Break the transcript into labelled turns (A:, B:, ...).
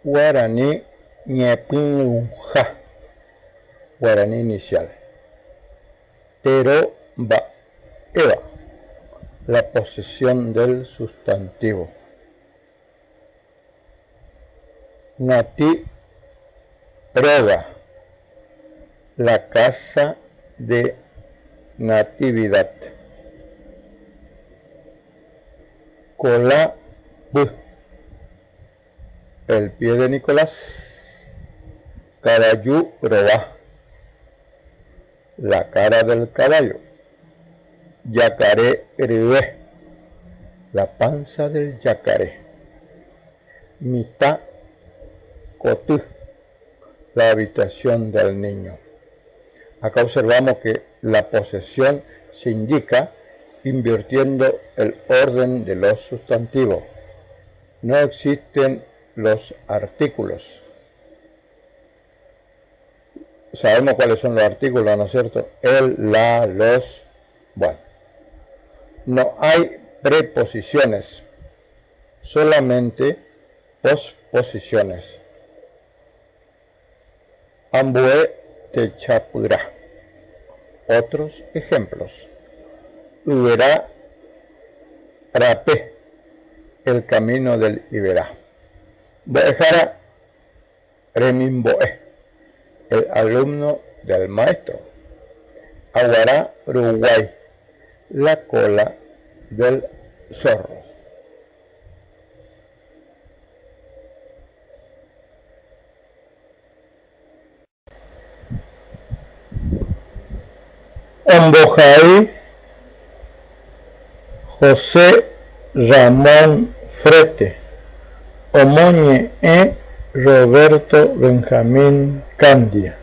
A: guaraní ñepinunja, guaraní inicial. Tero va eva, la posesión del sustantivo. Nati roga, la casa de natividad. Cola b, el pie de Nicolás. Carayú roba, la cara del caballo. Yacaré ribe, la panza del yacaré. Mitad cotú, la habitación del niño. Acá observamos que la posesión se indica invirtiendo el orden de los sustantivos. No existen los artículos. Sabemos cuáles son los artículos, ¿no es cierto? El, la, los. Bueno, no hay preposiciones, solamente posposiciones. Ambué te chapurá. Otros ejemplos. Uberá rapé, el camino del Iberá. Boejara remimboe, el alumno del maestro. Aguará Uruguay, la cola del zorro. Ombojaí José Ramón Frete, Omoñe Roberto Benjamín Candia.